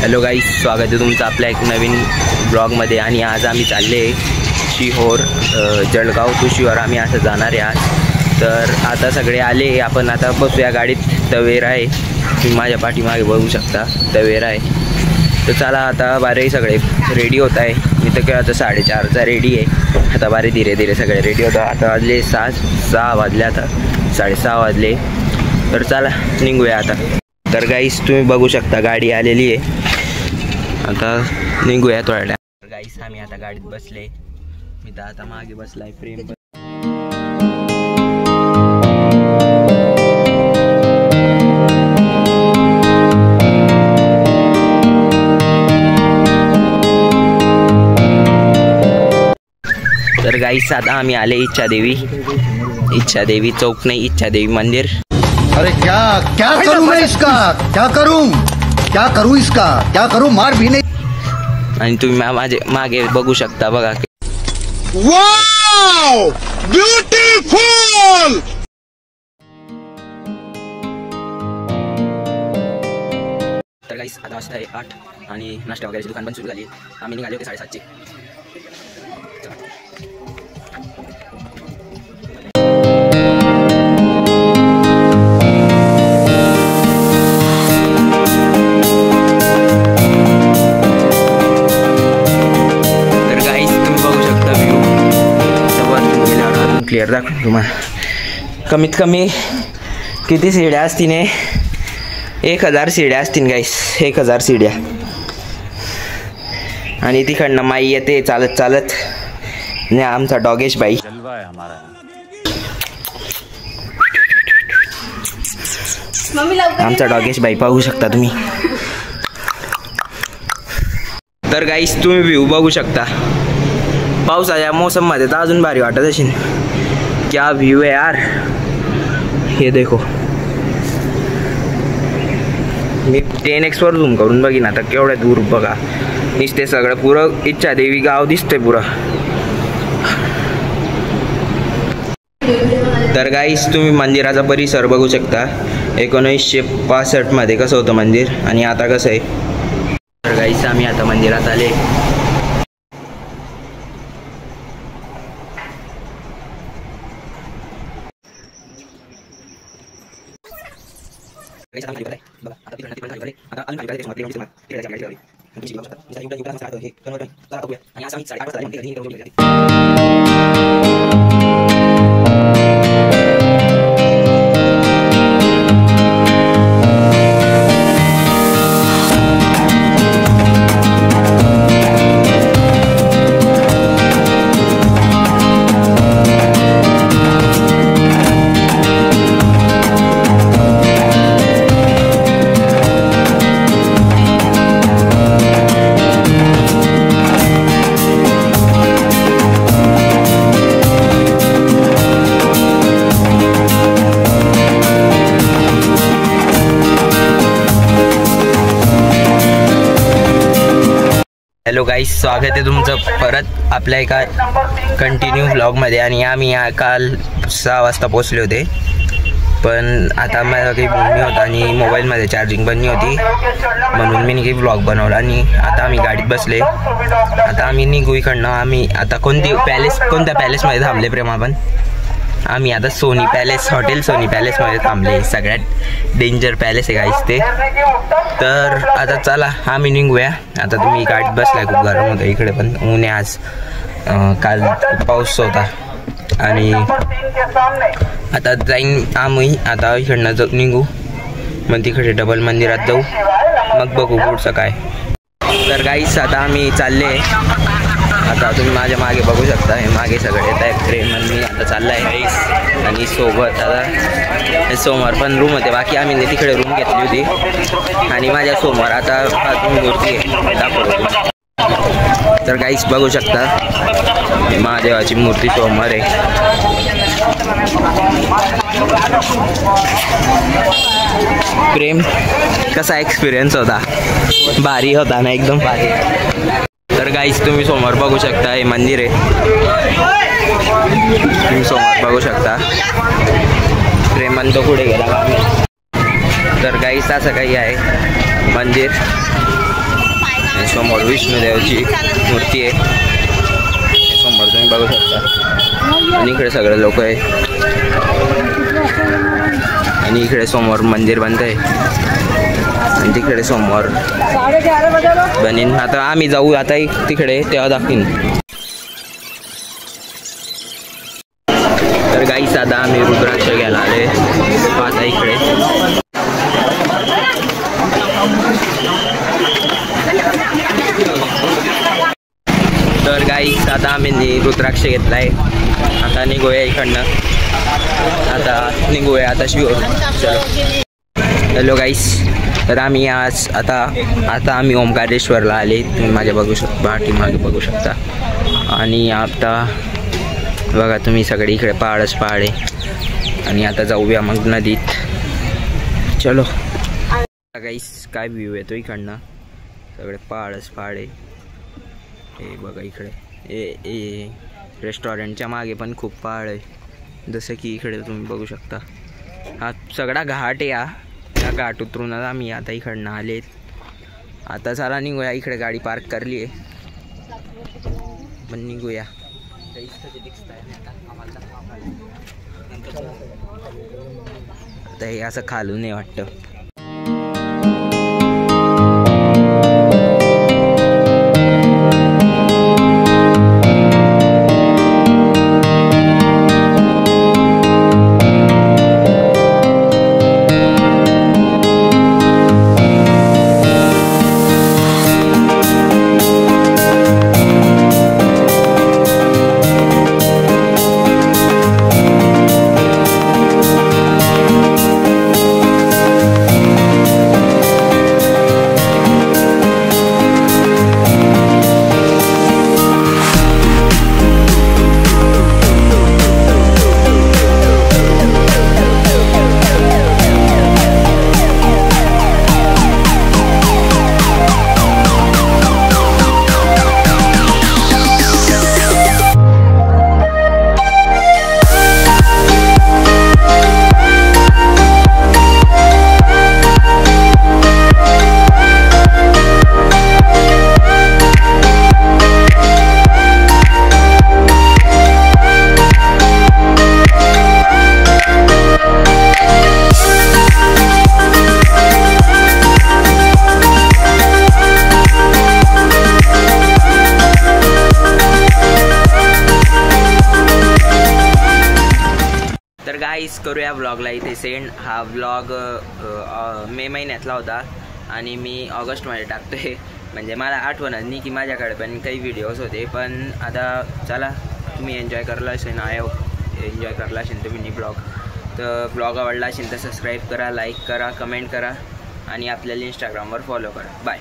Hello guys, स्वागत आहे तुमचं आपल्या एक नवीन ब्लॉगमध्ये. आणि आज आम्ही चालले शिहोर जळगाव टू शिहोर आम्ही असं जाणार आहे आज. तर आता सगळे आले, आपण आता बसूया गाडीत. तवेरा आहे, तुम्ही माझ्या पाठीमागे बघू शकता, तवेरा आहे. तर चला आता बारे सगळे रेडी होत आहे. मी तर आता 4:30चा रेडी आहे. आता बारे धीरे धीरे सगळे रेडी होतं. आता वाजले 6 वाजले, आता 6:30 वाजले. तर चला निघूया आता. तर गाईस तुम्ही बघू शकता गाडी आलेली आहे. आता निघूया थोड्या वेळा. गाईस आम्ही आता गाडीत बसले. मी तर आता मागे बसलाय प्रेम. तर गाईस आता आम्ही आले इच्छादेवी चौक नाही, इच्छादेवी मंदिर. अरे क्या करूं मैं इसका, क्या करूं इसका, क्या करूं, मार भी नहीं. आणि तुम्ही माझे मागे बघू शकता बघा. वाव, ब्युटिफुल. तर गाईस आता वाजता आहे 8 आणि नाश्ता वगैरेची दुकान पण सुरू झाली. आम्ही निघाले होते 7:30चे. क्लिअर दाखव तुम्हाला. कमीत कमी किती सीड्या असतील, 1000 सीड्या असतील गाईस, 1000 सीड्या. आणि तिकडनं माई येते चालत चालत. आणि आमचा डॉगेश बाई, आमचा डॉगेश बाई पाहू शकता तुम्ही. तर गाईस तुम्ही व्ह्यू बघू शकता. पावसाच्या मोसममध्ये तर अजून भारी वाटत असेल. क्या व्यू है यार, हे देखो. मी 10x वर झूम करून बघीन आता केवढ्या दूर बघा. दिसते सगळं, पुरं इच्छादेवी गाव दिसते पुरं. तर गाईस तुम्ही मंदिराचा परिसर बघू शकता. 1965 मध्ये कसं होतं मंदिर आणि आता कसं आहे. तर गाईस आम्ही आता मंदिरात आले. हॅलो गाईस, स्वागत आहे तुमचं परत आपल्या एका कंटिन्यू व्लॉगमध्ये. आणि आम्ही काल 6 वाजता पोचले होते, पण आता माझा काही बोलणी होता आणि मोबाईलमध्ये चार्जिंग पण नाही होती, म्हणून मी काही व्लॉग बनवला. आणि आता आम्ही गाडीत बसले. आता आम्ही निघू इकडनं. आम्ही आता कोणत्या पॅलेसमध्ये थांबले प्रेम आपण. आम्ही आता सोनी पॅलेस, हॉटेल सोनी पॅलेसमध्ये थांबले. सगळ्यात डेंजर पॅलेस आहे गाईस ते. तर आता चला आम्ही निघूया. आता तुम्ही गाडीत बसलाय, खूप गरम होतं इकडे, पण ऊन आहे आज. काल पाऊस होता. आणि आता जाईन आम्ही आता इकडनं निघू, मग तिकडे डबल मंदिरात जाऊ, मग बघू पुढचं काय. तर गाईस आता आम्ही चालले. आता तुम्ही माझ्या मागे बघू शकता, हे मागे सगळे येत आहेत ट्रेन. मी आता चालला आहे आणि सोबत आता समोर पण रूम होते. बाकी आम्ही तिकडे रूम घेतली होती. आणि माझ्या समोर आता मूर्ती दाखवतो. तर गाईस बघू शकता, महादेवाची मूर्ती समोर आहे. प्रेम, कसा एक्सपिरियन्स होता? भारी होता ना, एकदम भारी. तर गाईस तुम्ही समोर बघू शकता, हे मंदिर आहे. तुम्ही समोर बघू शकता. प्रेमान तो पुढे गेला. तर गाईस असं काही आहे मंदिर. समोर विष्णुदेवाची मूर्ती आहे, समोर तुम्ही बघू शकता. आणि इकडे सगळे लोक आहे आणि इकडे समोर मंदिर बनत आहे आणि तिकडे समोर बनीन. आता आम्ही जाऊ आता तिकडे तेव्हा दाखवीन. तर गाईस आता आम्ही रुद्राक्ष घ्यायला आले आता इकडे. तर गाईस आता आम्ही रुद्राक्ष घेतलाय. आता निघूया इकडनं, आता निघूया आता शिव. चलो. हॅलो गाईस, तर आम्ही आज आता आम्ही ओंकारेश्वरला आले. तुम्ही माझ्या पाठीमागे बघू शकता. आणि आता बघा तुम्ही सगळे इकडे पहाडच पहाड आहे. आणि आता जाऊया मग नदीत. चलो गाईस, काय व्ह्यू येतो इकडनं, सगळे पहाडच पहाड आहे. हे बघा इकडे रेस्टॉरंटच्या मागे पण खूप पहाड आहे, जसं की इकडे तुम्ही बघू शकता. हा सगळा घाट आहे. या घाट उतरूनच आम्ही आता इकडनं आलेत. आता चला निघूया. इकडे गाडी पार्क करली आहे, पण निघूया. आता हे असं खालून आहे वाटतं. तर गाईस, करूया ब्लॉगला इथे सेंड. हा ब्लॉग मे महिन्यातला होता आणि मी ऑगस्टमध्ये टाकतोय. म्हणजे मला आठवणच नाही की माझ्याकडे पण काही व्हिडिओज होते. पण आता चला, तुम्ही एन्जॉय करला असेल, एन्जॉय करला असेल तुम्ही ब्लॉग. तर ब्लॉग आवडला असेल तर सबस्क्राईब करा, लाईक करा, कमेंट करा आणि आपल्याला इंस्टाग्रामवर फॉलो करा. बाय.